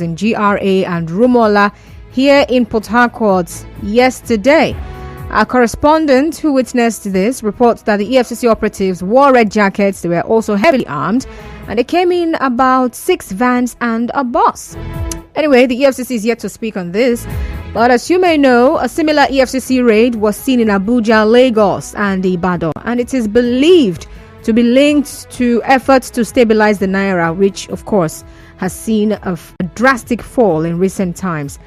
in GRA and Rumola here in Port Harcourt yesterday. Our correspondent who witnessed this reports that the EFCC operatives wore red jackets. They were also heavily armed, and they came in about 6 vans and a bus. Anyway, the EFCC is yet to speak on this, but as you may know, a similar EFCC raid was seen in Abuja, Lagos, and Ibadan, and it is believed to be linked to efforts to stabilize the Naira, which, of course, has seen a drastic fall in recent times.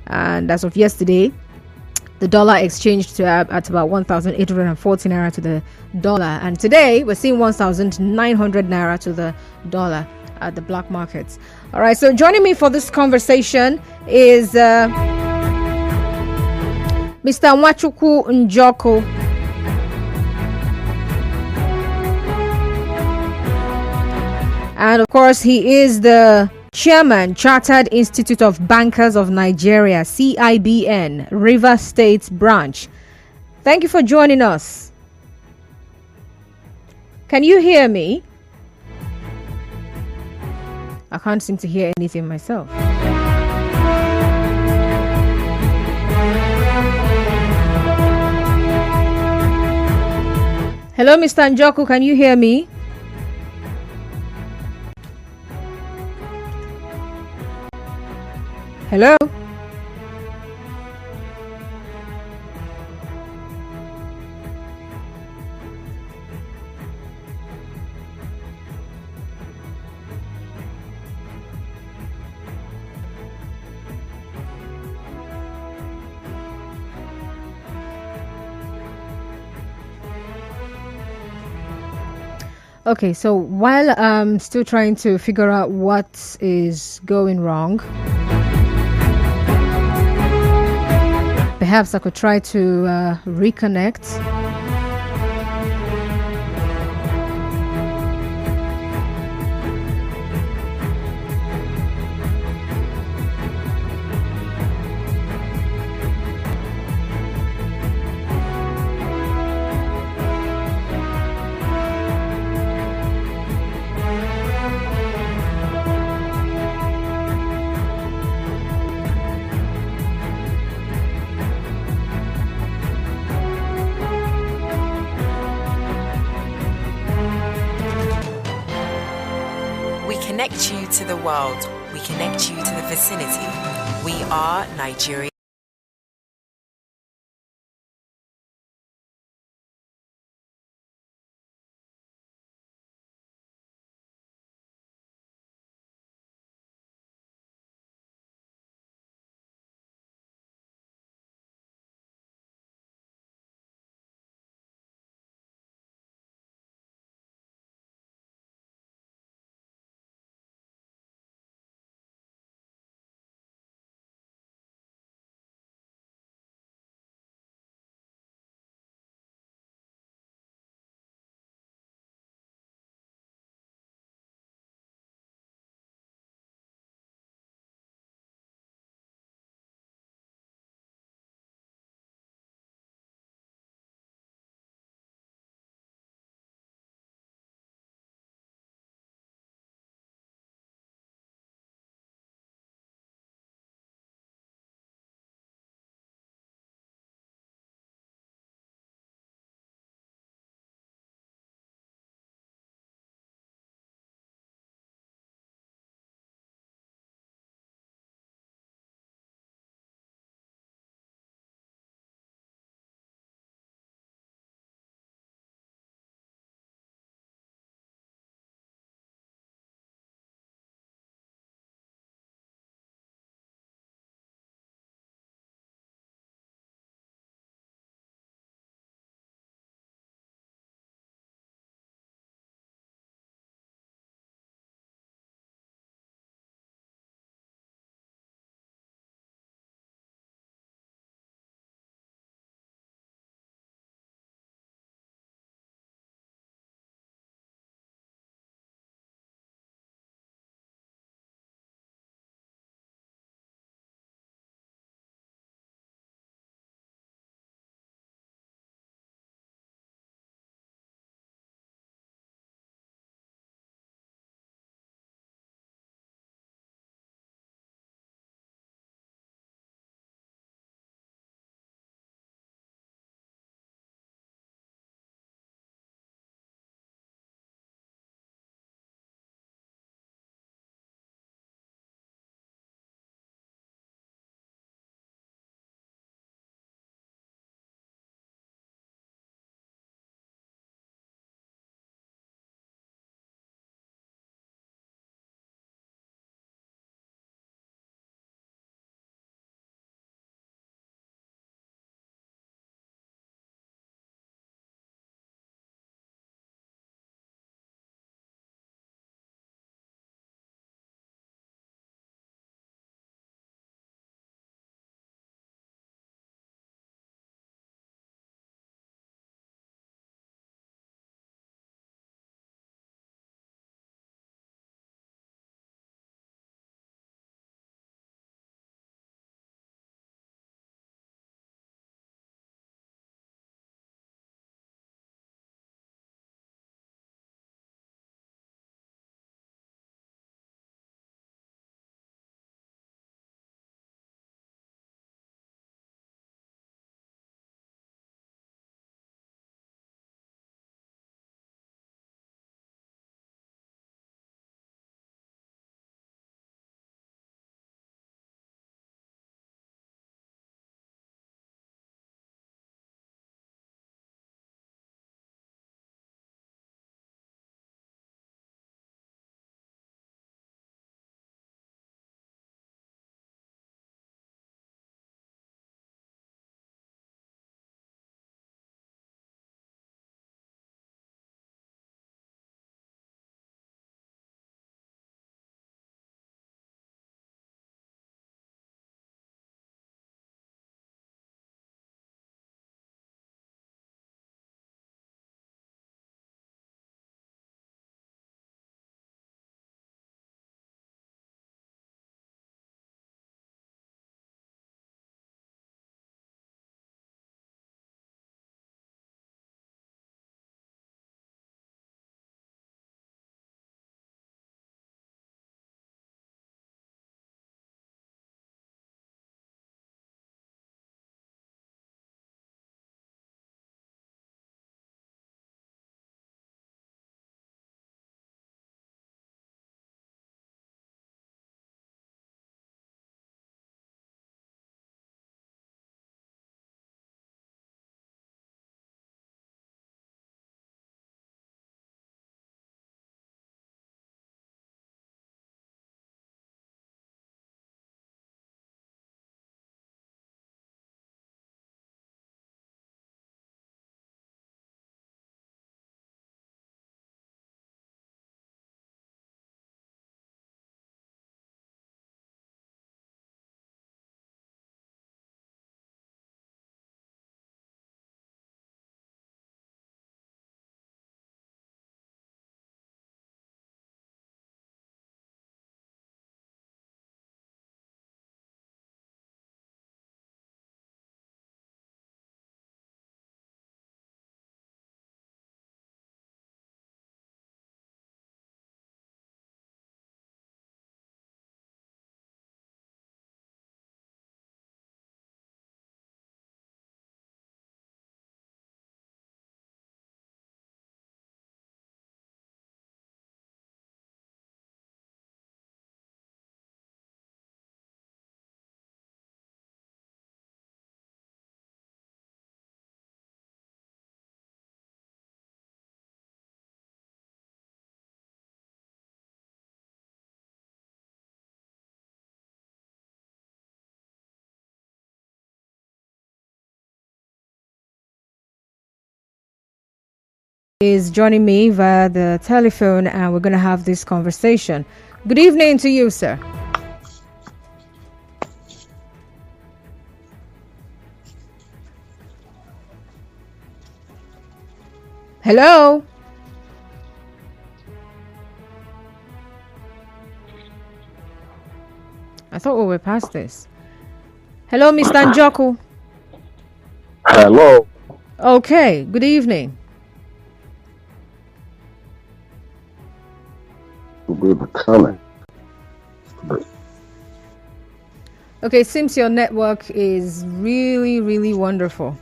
And as of yesterday, the dollar exchanged at about 1,840 Naira to the dollar. And today, we're seeing 1,900 Naira to the dollar at the black markets. All right, so joining me for this conversation is Mr. Nwachukwu Njoku. And of course, he is the chairman, Chartered Institute of Bankers of Nigeria, CIBN, Rivers State branch. Thank you for joining us. Can you hear me? I can't seem to hear anything myself. Hello, Mr. Njoku, can you hear me? Hello? Okay, so while I'm still trying to figure out what is going wrong, perhaps I could try to reconnect. We connect you to the world. We connect you to the vicinity. We are Nigeria. is joining me via the telephone, and we're going to have this conversation. Good evening to you, sir. Hello. I thought we were past this. Hello, Mr. Njoku. Hello. Okay, good evening. Good coming. Okay, it seems your network is really, really wonderful.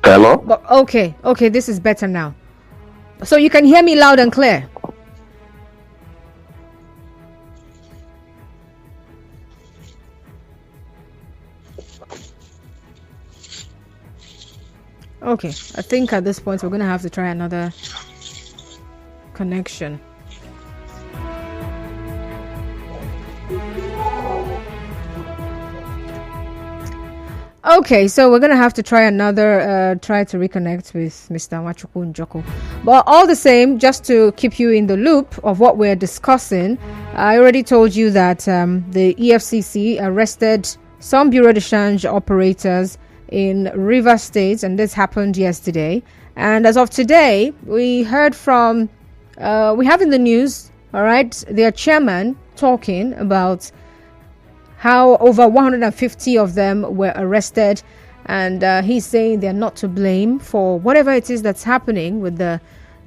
Hello? But okay, this is better now. So you can hear me loud and clear. Okay, I think at this point we're going to have to try another connection. Okay, so we're going to have to try another, try to reconnect with Mr. Nwachukwu Njoku. But all the same, just to keep you in the loop of what we're discussing, I already told you that the EFCC arrested some Bureau de Change operators in Rivers State, and this happened yesterday. And as of today, we heard from, we have in the news, all right, their chairman talking about how over 150 of them were arrested, and he's saying they're not to blame for whatever it is that's happening with the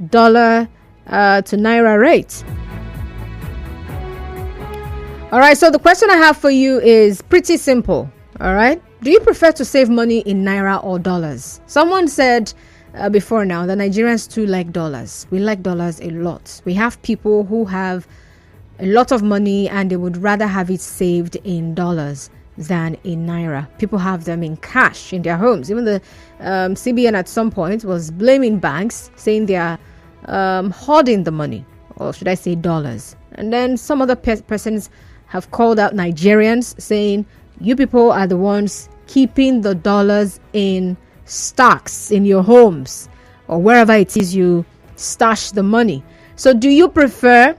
dollar to Naira rate. All right, so the question I have for you is pretty simple. All right, do you prefer to save money in Naira or dollars? Someone said before now that Nigerians too like dollars. We like dollars a lot. We have people who have a lot of money and they would rather have it saved in dollars than in Naira. People have them in cash in their homes. Even the CBN at some point was blaming banks, saying they are hoarding the money, or should I say dollars. And then some other persons have called out Nigerians, saying you people are the ones keeping the dollars in stocks in your homes or wherever it is you stash the money. So do you prefer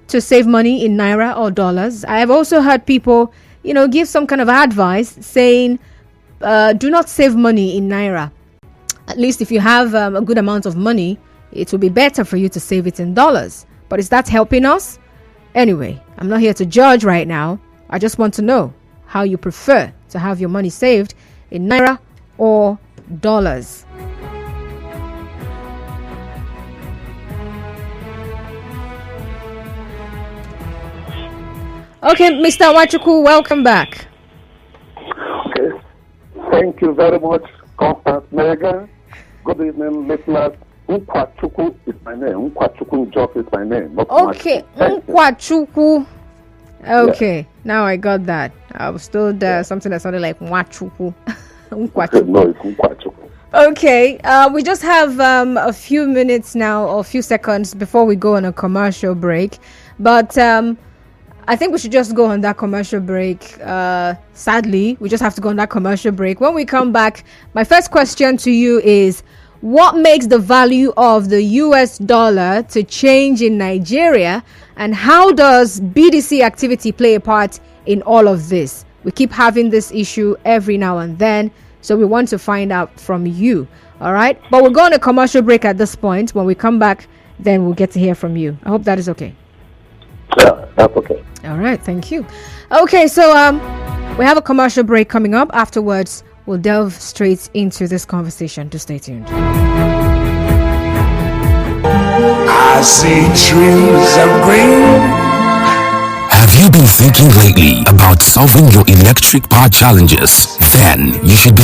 to save money in Naira or dollars? I have also heard people, give some kind of advice saying, do not save money in Naira. At least if you have a good amount of money, it will be better for you to save it in dollars. But is that helping us? Anyway, I'm not here to judge right now. I just want to know how you prefer to have your money saved in Naira or dollars. Okay, Mr. Nwachukwu, welcome back. Okay. Thank you very much, Constance Megan. Good evening, listeners. Nwachukwu is my name. Nwachukwu Njoku is my name. Okay, Nwachukwu. Okay, yeah. Now I got that. I was told something that sounded like Nwachukwu. Nwachukwu. No, it's Nwachukwu. Okay, we just have a few minutes now, or a few seconds before we go on a commercial break. But I think we should just go on that commercial break. Sadly, we just have to go on that commercial break. When we come back, my first question to you is, what makes the value of the US dollar to change in Nigeria, and how does BDC activity play a part in all of this? We keep having this issue every now and then, so we want to find out from you. All right, but we'll go on a commercial break at this point. When we come back, then we'll get to hear from you. I hope that is okay. Yeah, that's okay. All right, thank you. Okay, so we have a commercial break coming up. Afterwards, we'll delve straight into this conversation. To stay tuned. I see trees of green. Have you been thinking lately about solving your electric power challenges? Then you should be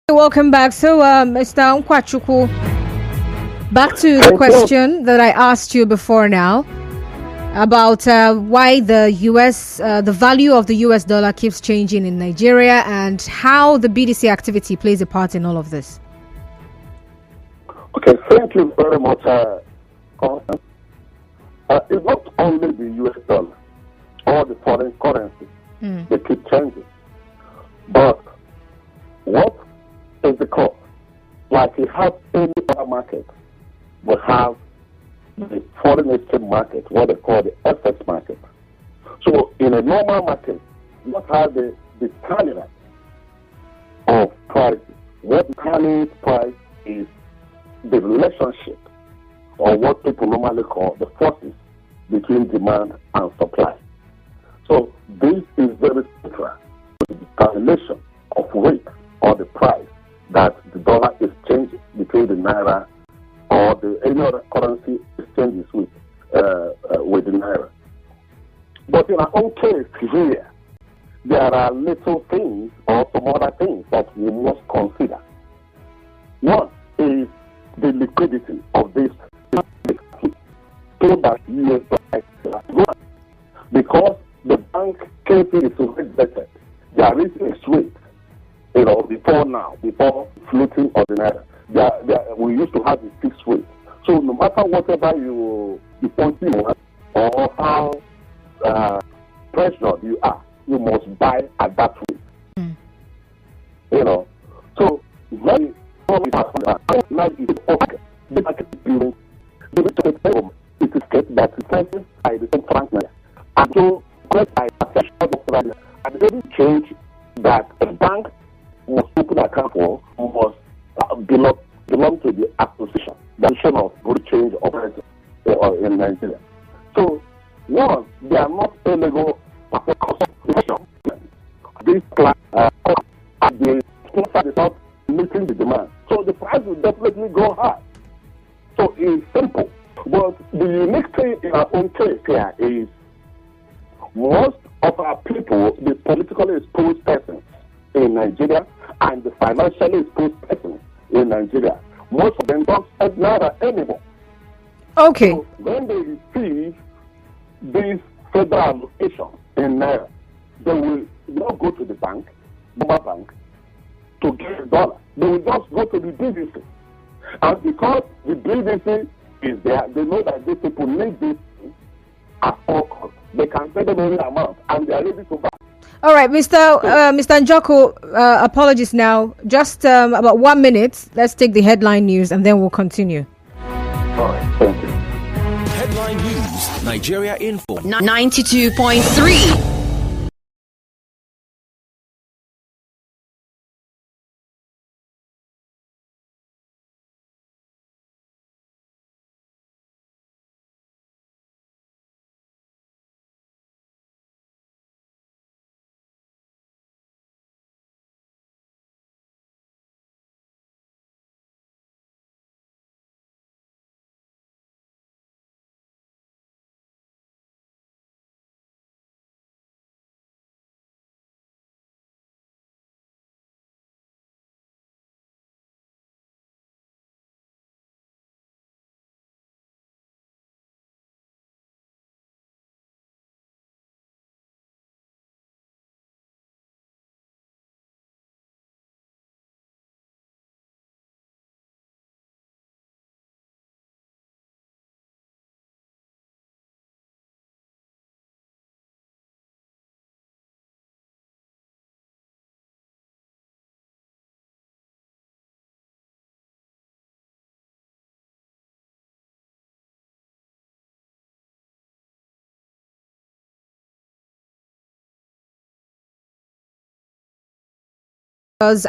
Welcome back. So, Mr. Nkwachuku, back to the question that I asked you before now about why the the value of the US dollar keeps changing in Nigeria and how the BDC activity plays a part in all of this. Okay, thank you very much, Constance. It's not only the US dollar or the foreign currency, they keep changing. But what is the cost? Like we have any other market, we have the foreign exchange market, what they call the FX market. So in a normal market, what are the determinants of prices? What determines price is the relationship, or what people normally call the forces between demand and supply. So this is very central to the determination of rate or the price that the dollar is changing between the Naira or any other currency exchanges with the Naira. But in our own case here, there are little things or some other things that we must consider. One is the liquidity of this so that US dollar, because the bank KP is regulated, there is a rate, before floating or the Naira. We used to have a fixed rate. So no matter whatever you point or how pressured you are, you must buy at that rate. So when the market is building, it is kept that is present by the same franc Naira. And so and every change that a bank must open an account for must belong to the association, the association of good change operators in Nigeria. So, one, they are not illegal this class the sponsor is not meeting the demand. So the price will definitely go high. So it's simple. But the unique thing in our own case here is most of our people, the politically exposed persons in Nigeria and the financially exposed persons in Nigeria, most of them don't have Naira anymore. Okay. So when they receive this federal allocation in Naira, they will not go to the bank, to get a dollar. They will just go to the BDC. And because the BDC is there, they know that these people need this at all costs. They can pay them any amount and they are ready to buy. All right, Mr. Njoko, apologies now. Just about 1 minute. Let's take the headline news and then we'll continue. All right, thank you. Headline news, Nigeria Info. 92.3.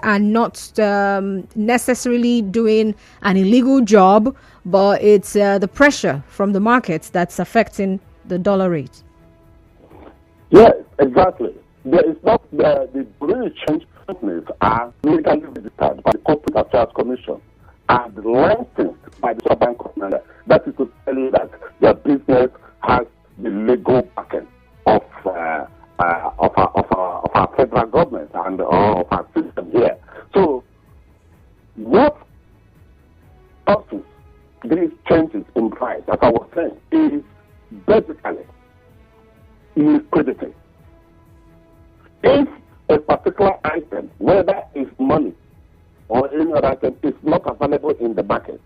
Are not necessarily doing an illegal job, but it's the pressure from the markets that's affecting the dollar rate. Yes, exactly. There is not the real change companies are legally registered by the Corporate Affairs Commission and licensed by the Central Bank of Nigeria. That is to tell you that their business has the legal backing of our federal government and of our system here. So basically liquidity. If a particular item, whether it's money or any other item, is not available in the market,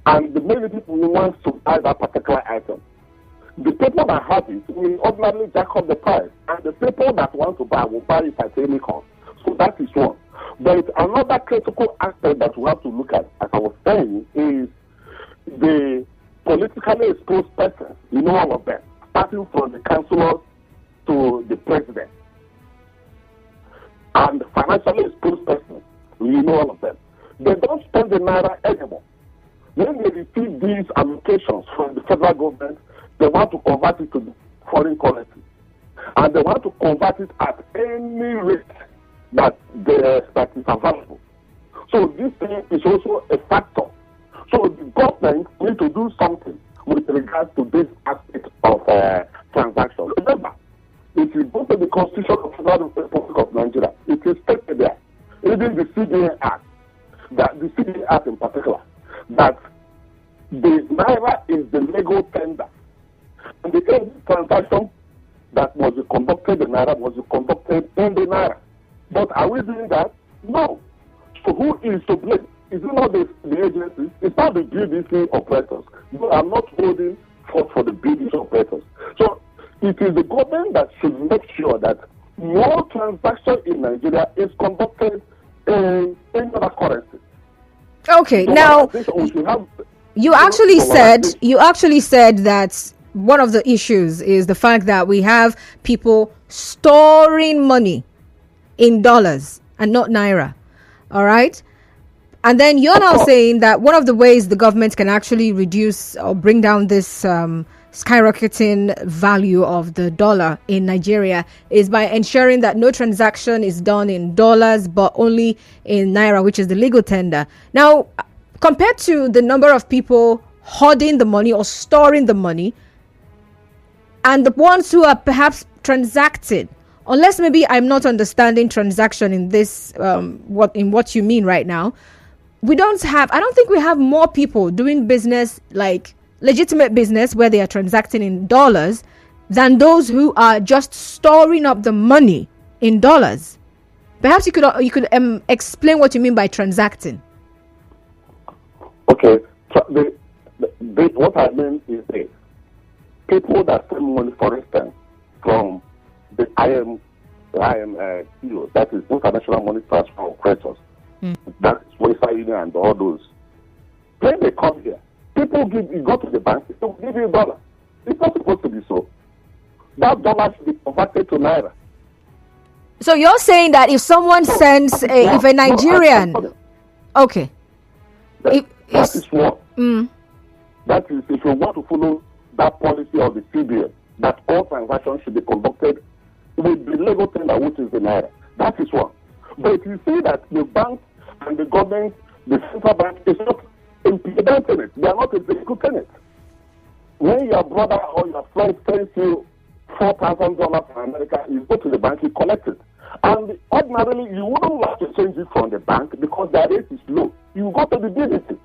and the many people who want to buy that particular item, the people that have it will ordinarily jack up the price, and the people that want to buy will buy it at any cost. So that is one. But another critical aspect that we have to look at, as I was saying, is the politically exposed persons. You know all of them, starting from the councillors to the president. And financially exposed persons, you know all of them. They don't spend the Naira anymore. When they receive these allocations from the federal government, they want to convert it to the foreign currency. And they want to convert it at any rate that is available. So this thing is also a factor. So the government needs to do something with regards to this aspect of transaction. Remember, if you go to the Constitution of the Federal Republic of Nigeria, it is stated there, even the CBA Act, that the CBA Act in particular, that the Naira is the legal tender. And the only transaction that was conducted in Naira was conducted in the Naira. But are we doing that? No. So who is to blame? Is it not the agencies? It's not the BDC operators. No, I'm not holding for the BDC operators. So it is the government that should make sure that no transaction in Nigeria is conducted in any other currency. Okay, So now we should have, you actually said that one of the issues is the fact that we have people storing money in dollars and not Naira. All right. And then you're now saying that one of the ways the government can actually reduce or bring down this skyrocketing value of the dollar in Nigeria is by ensuring that no transaction is done in dollars but only in Naira, which is the legal tender. Now, compared to the number of people hoarding the money or storing the money and the ones who are perhaps transacting, unless maybe I'm not understanding transaction in this what you mean right now, I don't think we have more people doing business, like legitimate business where they are transacting in dollars, than those who are just storing up the money in dollars. Perhaps you could explain what you mean by transacting. Okay, so what I mean is this. People that send money, for instance, from the IMCO, that is International Money Transfer Operators, that is Western Union and all those. When they come here, people you go to the bank, they will give you $1. It's not supposed to be so. That dollar should be converted to Naira. So you're saying that if someone sends, if a Nigerian, okay, that is what. That is, if you want to follow that policy of the CBN, that all transactions should be conducted with the legal tender, which is the Naira. That is one. But you see that the banks and the government, the central bank, is not implementing it. They are not executing it. When your brother or your friend sends you $4,000 from America, you go to the bank, you collect it. And ordinarily, you wouldn't like to change it from the bank because the rate is low. You go to the BDC.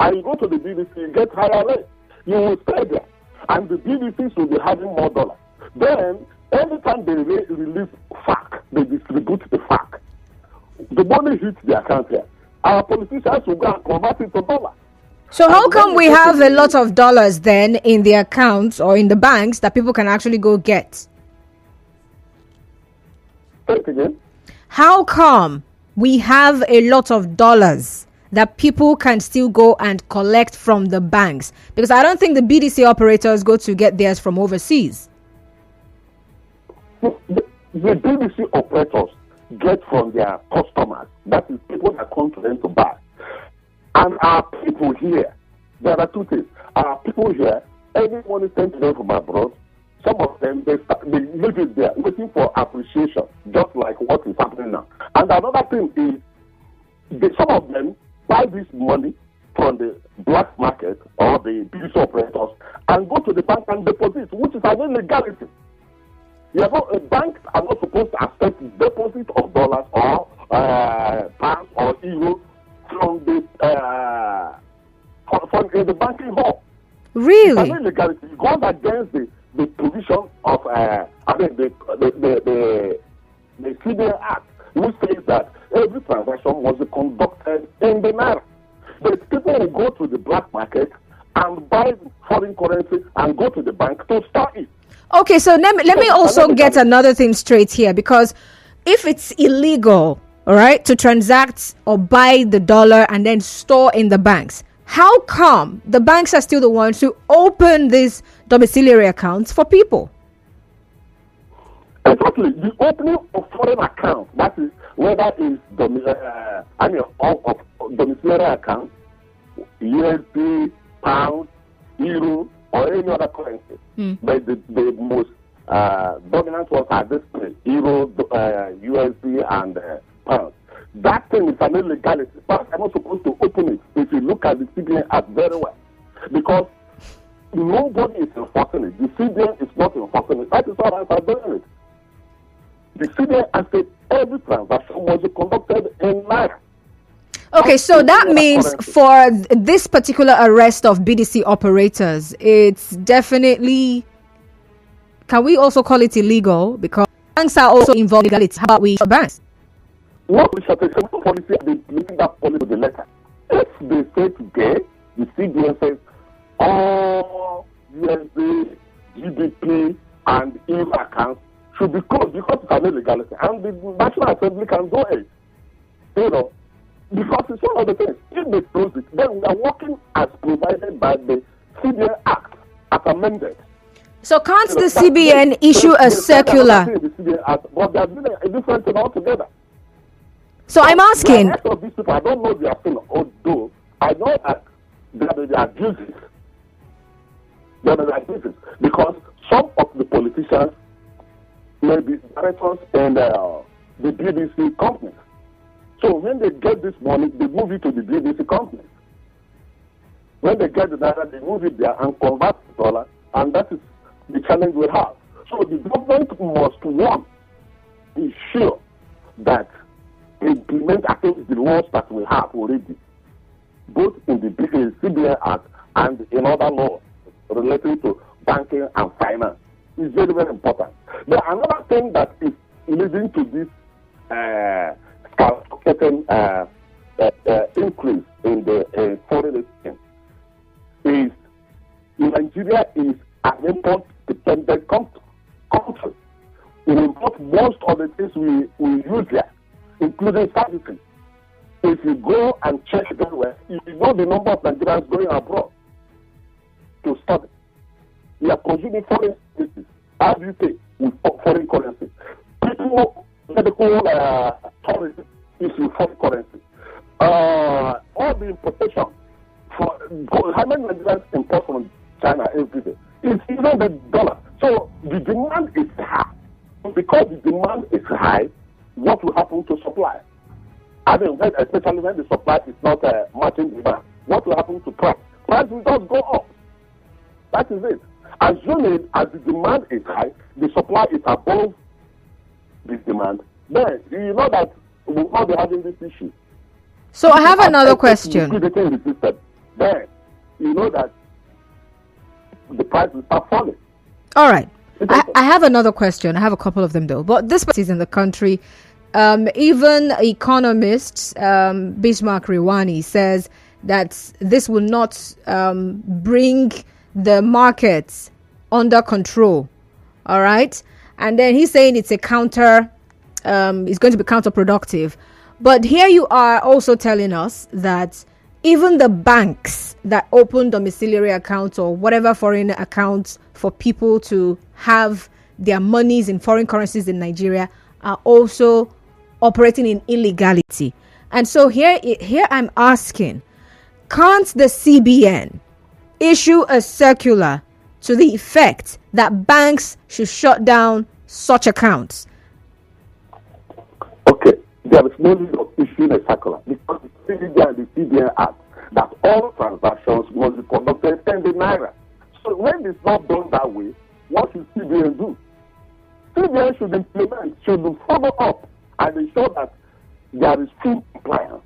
And you go to the BDC, you get higher rate. You will stay there. And the BDCs will be having more dollars. Then, every time they release FAC, they distribute the FAC. The money hits the account here. Our politicians will go and convert it to dollars. So how come we have a lot of dollars then in the accounts or in the banks that people can actually go get? Say it again. How come we have a lot of dollars that people can still go and collect from the banks? Because I don't think the BDC operators go to get theirs from overseas. The BDC operators get from their customers. That is people that come to them to buy. And our people here, there are two things. Our people here, anyone is sent to them from abroad, some of them, they leave it there, waiting for appreciation, just like what is happening now. And another thing is, some of them buy this money from the black market or the BDC operators and go to the bank and deposit, which is an illegality. You know, banks are not supposed to accept deposit of dollars or pounds or euros from the banking hall. Really? It's an illegality. It goes against the provision of the CBN Act, which says that every transaction must be conducted in the Naira. But people will go to the black market and buy foreign currency and go to the bank to store it. Okay, so let me also get another thing straight here, because if it's illegal, all right, to transact or buy the dollar and then store in the banks, how come the banks are still the ones who open these domiciliary accounts for people? Exactly. The opening of foreign accounts, that is whether it's domiciliary account, USD, pound, euro, or any other currency. But the most dominant ones are this place, euro, USD, and pound. That thing is an illegality. But I'm not supposed to open it if you look at the CBN Act very well. Because nobody is enforcing it. The CBN is not enforcing it. That is why I'm doing it. The CBN Act said every transaction must be conducted in Naira. Okay, so that means for this particular arrest of BDC operators, it's definitely, can we also call it illegal? Because banks are also involved in legality. How about we banks? What we shall take some policy, they implement that policy to the letter. If they say today, the CBN says all USD, GDP, and euro accounts should be closed because it's an illegality. And the National Assembly can do it. You know, because it's one of the things. If they close it, then we are working as provided by the CBN Act as amended. So can't the CBN issue a circular? The CBN Act, but they are doing a different thing altogether. So I'm asking. The rest of these people, I don't know their thing, although I know that they are abuses. They are abuses because some of the politicians may be directors in the BDC companies. So when they get this money, they move it to the BDC companies. When they get the Naira, they move it there and convert to dollar, and that is the challenge we have. So the government must, one, be sure that implement against the laws that we have already, both in the CBN Act and in other laws relating to banking and finance. It's very, very important. But another thing that is leading to this increase in the foreign exchange is Nigeria is an import-dependent country. We import most of the things we use here, including services. If you go and check very well, you know the number of Nigerians going abroad to study. We are consuming foreign services. How do you pay with foreign currency? Medical tourism is with foreign currency. All the importation for how many Nigerians import from China every day? It's even the dollar. So the demand is high. Because the demand is high, what will happen to supply? I mean, especially when the supply is not matching demand, what will happen to price? Price will just go up. That is it. Assuming as the demand is high, the supply is above the demand, then you know that we will not be having this issue. So I have another question. Then you know that the price will start falling. All right. I have another question. I have a couple of them though. But this is in the country. Even economists, Bismarck Rewani says that this will not bring the markets under control. All right. And then he's saying it's a it's going to be counterproductive. But here you are also telling us that even the banks that open domiciliary accounts or whatever foreign accounts for people to have their monies in foreign currencies in Nigeria are also operating in illegality. And so here I'm asking, can't the CBN issue a circular to the effect that banks should shut down such accounts? Okay, there is no need of issuing a circular because the CBN Act that all transactions must be conducted in the Naira. So when it's not done that way, what should CBN do? CBN should implement, should follow up and ensure that there is full compliance.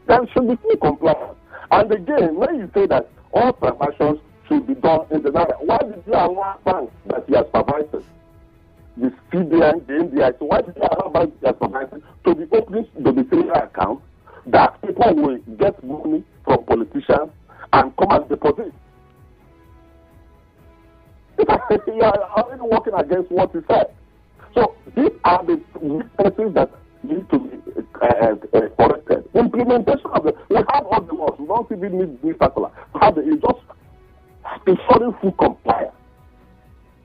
There should be full compliance. And again, when you say that all transactions should be done in the Naira. Why did you allow banks that you are supervising, the CBN, the NDI, so why did you allow banks that you are supervising to be opening domiciliary accounts that people will get money from politicians and come and deposit? You are already working against what you said. So these are the weaknesses that need to be corrected. Implementation of we have all the laws. We don't even need this circular. It's just ensuring full compliance,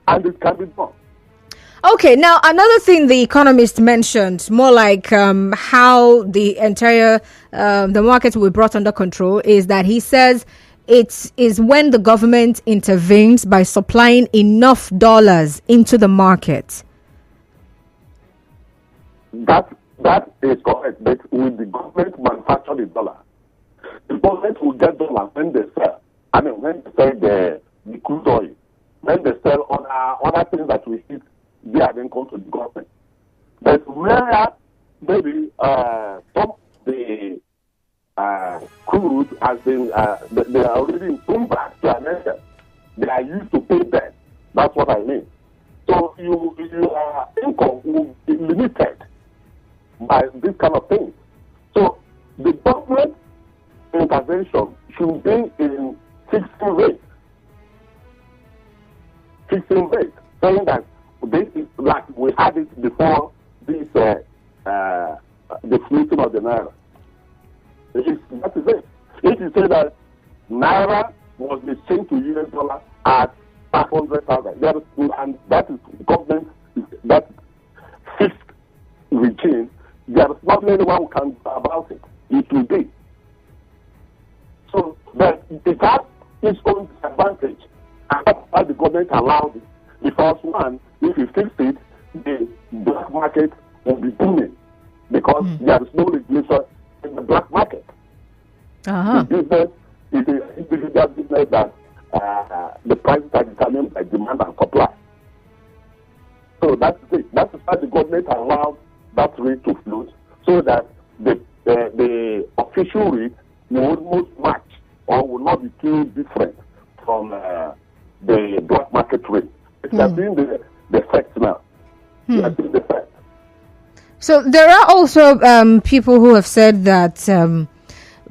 and it can be done. Okay, now another thing the economist mentioned, more like how the entire the market will be brought under control, is that he says it is when the government intervenes by supplying enough dollars into the market. That is correct, but with the government manufacture the dollar, the government will get dollars when they sell. I mean, when they sell the crude oil, when they sell other things that we eat, they are then come to the government. But where maybe some of the crude has been, they are already in back to America. They are used to pay debt. That's what I mean. So your income will be limited by this kind of thing. So the government intervention should be in fixing rate, saying that this is like we had it before this the fleeting of the Naira. That is it. If you say that Naira was exchanged to US dollar at 500,000, and that is government, that fixed regime, there is not anyone who can do about it. It will be. So that it has its own disadvantage, and that's why the government allowed it. Because one, if you fix it, the black market will be booming because there is no regulation in the black market. The business is an individual business that the prices are determined by demand and supply. So that's it. That is why the government allowed that rate to float, so that the official rate will almost match or will not be too different from the black market rate. It's been the effect now. It's been the effect. So there are also people who have said that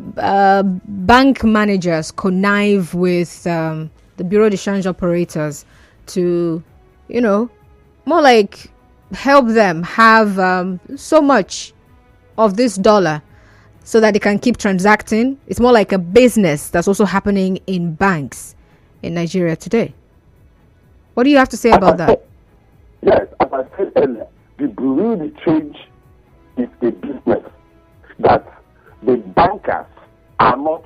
bank managers connive with the Bureau de Change operators to, more like help them have so much of this dollar so that they can keep transacting. It's more like a business that's also happening in banks in Nigeria today. What do you have to say about that? Yes, as I said earlier, the Bureau de Change is a business that the bankers are not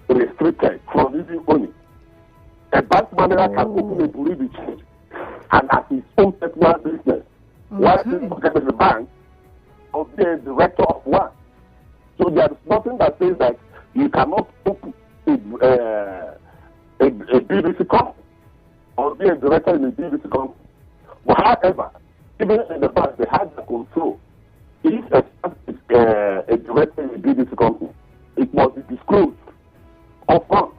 restricted from using money. A bank manager can open a Bureau de Change and as his own personal business. While he works in the bank or be a director of one. So there is nothing that says that you cannot open a BDC company or be a director in a BDC company. But however, even in the bank, they have the control. If a director in a BDC company, it must be disclosed upfront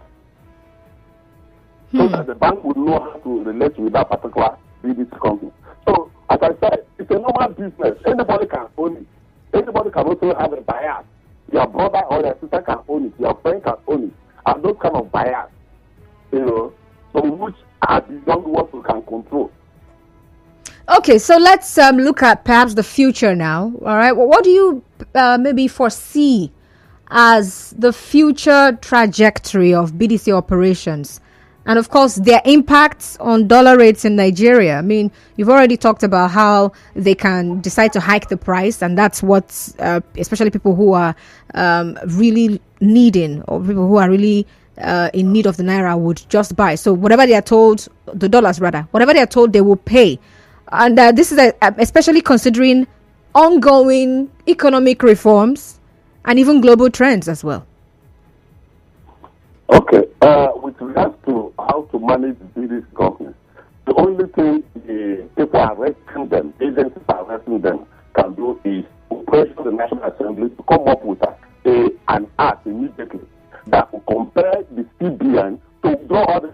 so that the bank will know how to relate with that particular BDC company. So, as I said, it's a normal business. Anybody can own it. Anybody can also have a bias. Your brother or your sister can own it. Your friend can own it. And those kind of bias, so which are beyond what we can control. Okay, so let's look at perhaps the future now. All right, what do you maybe foresee as the future trajectory of BDC operations? And of course, their impacts on dollar rates in Nigeria. I mean, you've already talked about how they can decide to hike the price, and that's what, especially people who are really needing, or people who are really in need of the Naira would just buy. So whatever they are told, the dollars rather, whatever they are told, they will pay. And this is especially considering ongoing economic reforms and even global trends as well. Okay, with regards to how to manage these companies, the only thing the people arresting them, agencies arresting them, can do is to pressure the National Assembly to come up with an act immediately that will compel the CBN to withdraw all the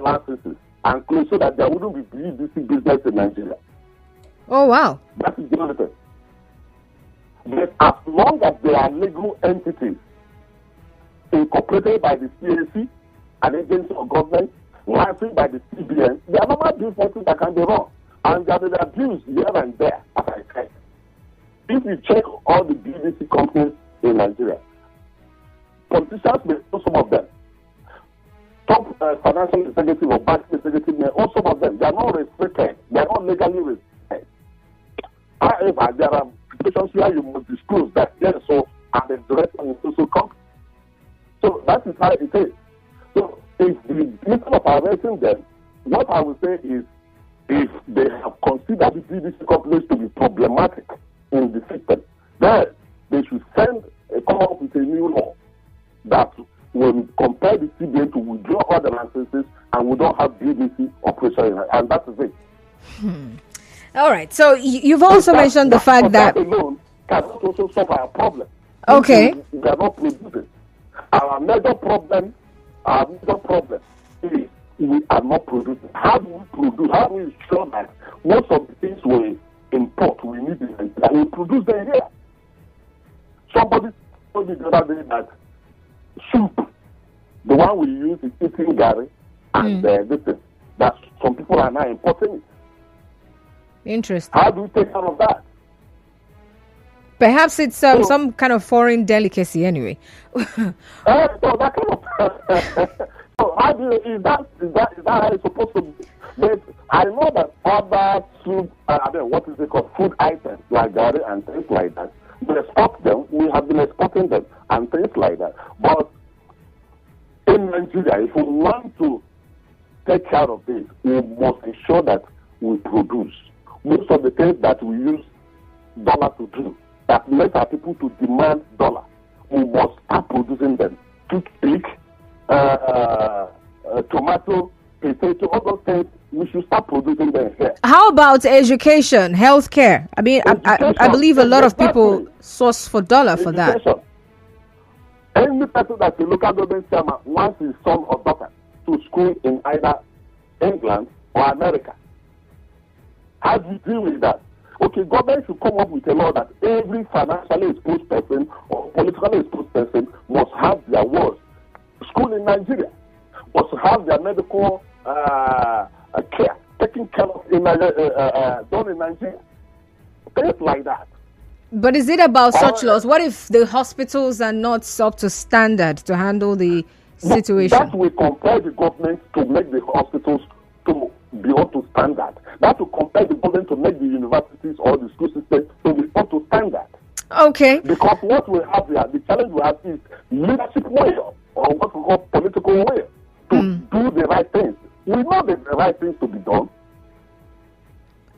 BDC business in Nigeria. Oh, wow. That is the only thing. But as long as they are legal entities incorporated by the CAC, an agency of government, licensed by the CBN, they are not doing something that can be wrong. And they are abused here and there, as I said. If you check all the BDC companies in Nigeria, politicians may own some of them. Top financial executive or bank executive may own some of them. They are not restricted. They are not legally restricted. However, there are situations where you must disclose that yes, so I'm the director in social company. So that is how it is. So if instead of arresting them, what I would say is if they have considered the BDC companies to be problematic in the system, then they should come up with a new law that will compel the CBN to withdraw all the licenses and we don't have BDC operation, and that is it. All right. So you've also mentioned the fact that alone cannot also solve our problem. Okay. We are not producing. Our major problem is we are not producing. How do we produce? How do we ensure that most of the things we import, we need in Nigeria, we produce them here? Somebody told me the other day that soup, the one we use is eating gari, and this thing, that some people are now importing it. Interesting. How do we take care of that? Perhaps it's some kind of foreign delicacy anyway. So that kind of so how do you, is that how it's supposed to be? But I know that other soup, what is it called, food items like gari and things like that, we export them. We have been exporting them and things like that. But in Nigeria, if we want to take care of this, we must ensure that we produce. Most of the things that we use dollar to do, that makes our people to demand dollar, we must start producing them. Toothpick, tomato, potato, all those things, we should start producing them here. How about education, healthcare? I mean, I believe a lot of people source for dollar for that. Any person that the local government chairman wants his son or daughter to school in either England or America, how do you deal with that? Okay, government should come up with a law that every financially exposed person or politically exposed person must have their wards. School in Nigeria must have their medical care taken care of done in Nigeria. Things like that. But is it about such laws? What if the hospitals are not up to standard to handle the situation? That will compel the government to make the hospitals to be up to standard. That will compel the government to make the universities or the school system to be up to standard. Okay. Because what we have here, the challenge we have is leadership way, or what we call political way, to do the right things. We know the right things to be done.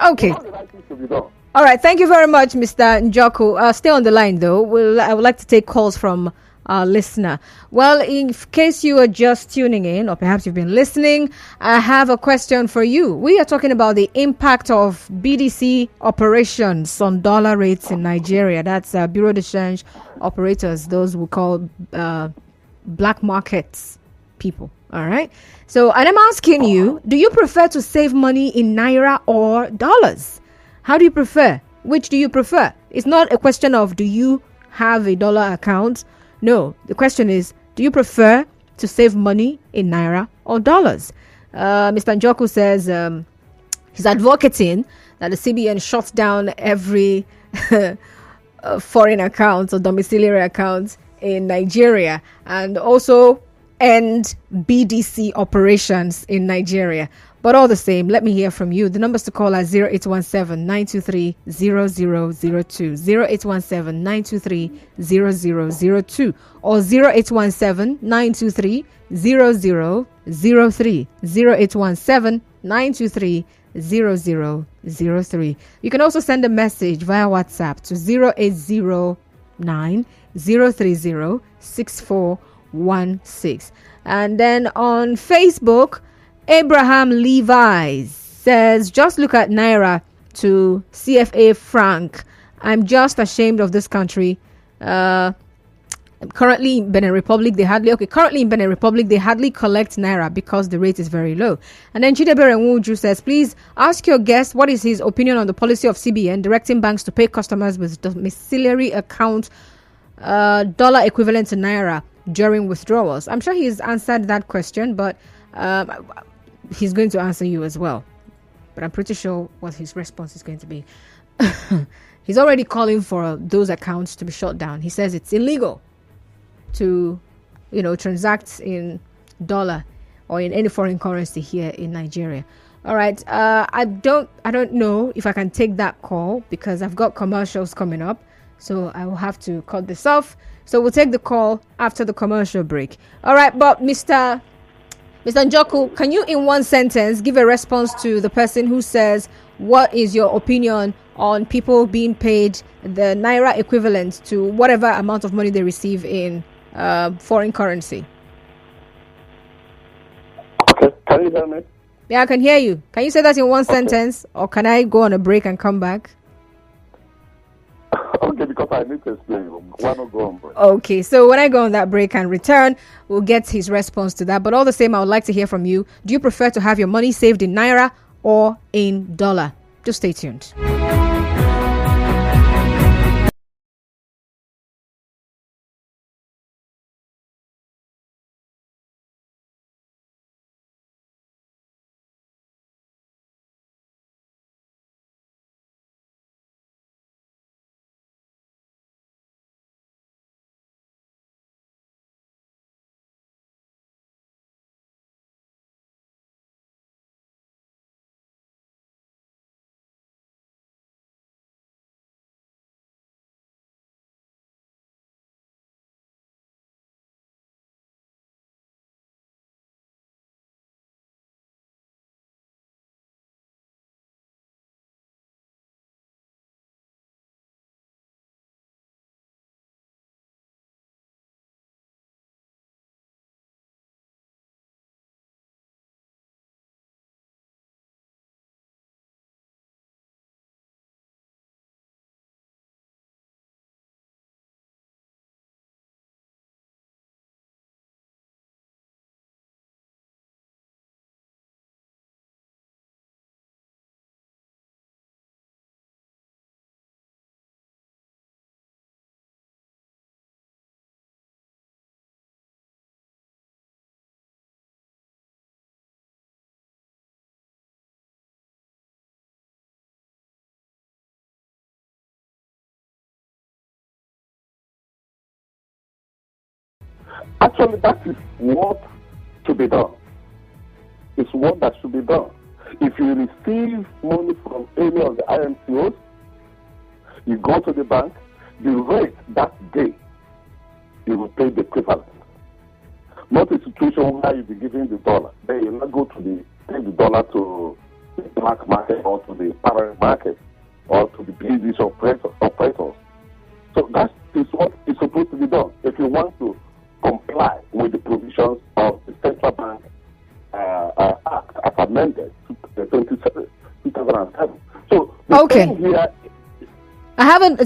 Okay. We know the right things to be done. All right. Thank you very much, Mr. Njoku. Stay on the line, though. I would like to take calls from our listener. Well, in case you are just tuning in, or perhaps you've been listening, I have a question for you. We are talking about the impact of BDC operations on dollar rates in Nigeria. That's Bureau de Change operators, those we call black markets people. All right. So, and I'm asking you, do you prefer to save money in Naira or dollars? How do you prefer? Which do you prefer? It's not a question of do you have a dollar account? No, the question is, do you prefer to save money in Naira or dollars? Mr. Njoku says he's advocating that the CBN shuts down every foreign account or domiciliary account in Nigeria and also end BDC operations in Nigeria. But all the same, let me hear from you. The numbers to call are 0817-923-0002, 0817-923-0002, or 0817-923-0003, 0817-923-0003. You can also send a message via WhatsApp to 0809-030-6416. And then on Facebook, Abraham Levi says, just look at Naira to CFA franc. I'm just ashamed of this country. A Currently in Benin Republic, they hardly collect Naira because the rate is very low. And then Chidebere Nwuju says, please ask your guest what is his opinion on the policy of CBN directing banks to pay customers with domiciliary account dollar equivalent to Naira during withdrawals. I'm sure he's answered that question, but he's going to answer you as well. But I'm pretty sure what his response is going to be. He's already calling for those accounts to be shut down. He says it's illegal to, transact in dollar or in any foreign currency here in Nigeria. All right. I don't know if I can take that call because I've got commercials coming up. So I will have to cut this off. So we'll take the call after the commercial break. All right. But Mr. Njoku, can you in one sentence give a response to the person who says, what is your opinion on people being paid the Naira equivalent to whatever amount of money they receive in foreign currency? Okay, can you hear me? Yeah, I can hear you. Can you say that in one sentence, or can I go on a break and come back? Okay, because I need to explain. Why not go on break? Okay, so when I go on that break and return, we'll get his response to that. But all the same, I would like to hear from you. Do you prefer to have your money saved in Naira or in dollar? Just stay tuned. Actually, that is what should be done. It's what that should be done. If you receive money from any of the IMCOs, you go to the bank, the rate that day, you will pay the equivalent. Not a situation where you'll be giving the dollar. Then you not go to take the dollar to the black market or to the parallel market or to the BDC operators. So that is what is supposed to be done. If you want to comply with the provisions of the Central Bank Act as amended to 2007. So okay. Here,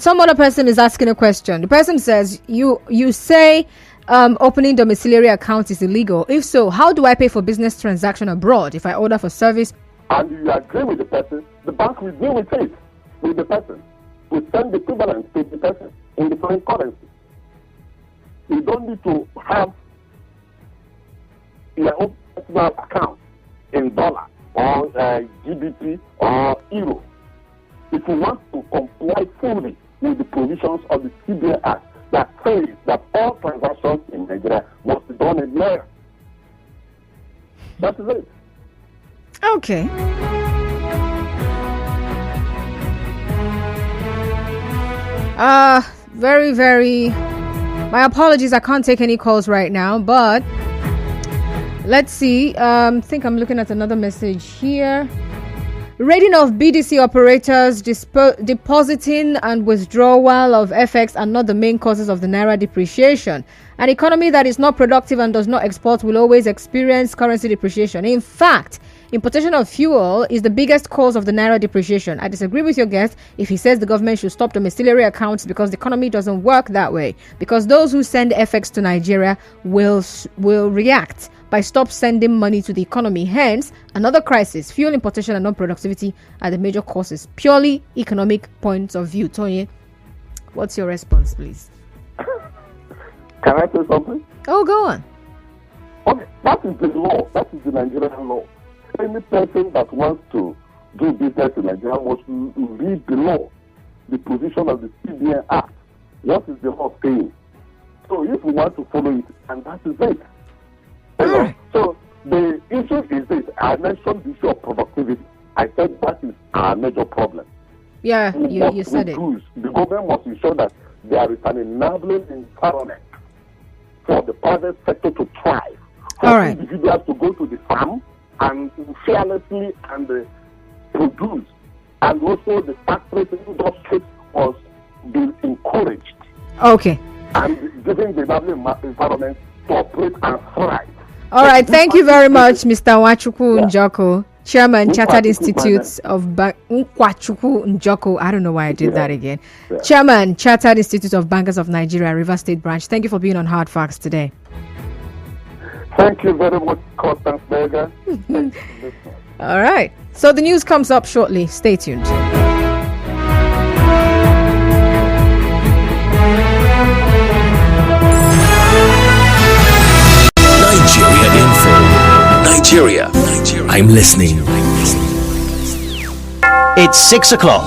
some other person is asking a question. The person says, you say opening domiciliary accounts is illegal. If so, how do I pay for business transaction abroad if I order for service? And you agree with the person, the bank will deal with it, with the person. We send the equivalent to the person in the foreign currency. You don't need to have your own personal account in dollar or GBP or euro. If you want to comply fully with the provisions of the CBN Act that says that all transactions in Nigeria must be done in Naira. That is it. Okay. Very, very... My apologies, I can't take any calls right now, but let's see. I think I'm looking at another message here. Rating of BDC operators depositing and withdrawal of FX are not the main causes of the Naira depreciation. An economy that is not productive and does not export will always experience currency depreciation. In fact, Importation of fuel is the biggest cause of the Naira depreciation. I disagree with your guest if he says the government should stop domiciliary accounts because the economy doesn't work that way. Because those who send FX to Nigeria will react by stop sending money to the economy. Hence, another crisis, fuel importation and non-productivity are the major causes. Purely economic points of view. Tonye, what's your response, please? Can I say something? Oh, go on. Okay, that is the law. That is the Nigerian law. Any person that wants to do business in Nigeria must read the law, the provision of the CBN Act. What is the law saying? So if we want to follow it, and that is it. So the issue is this. I mentioned the issue of productivity. I said that is our major problem. Yeah, you said it. The government must ensure that there is an enabling environment for the private sector to thrive. For all right. Individuals to go to the farm and fearlessly and produce. And also the factory industry must be encouraged. Okay. And giving the enabling environment to operate and thrive. All right, thank you very much, Mr. Nwachukwu Njoko, Chairman, Chartered Institutes of Nwachukwu Njoko. I don't know why I did that again. Yeah. Chairman, Chartered Institute of Bankers of Nigeria, River State Branch. Thank you for being on Hard Facts today. Thank you very much, Constance Berger. All right, so the news comes up shortly. Stay tuned. Nigeria. I'm listening. It's 6 o'clock.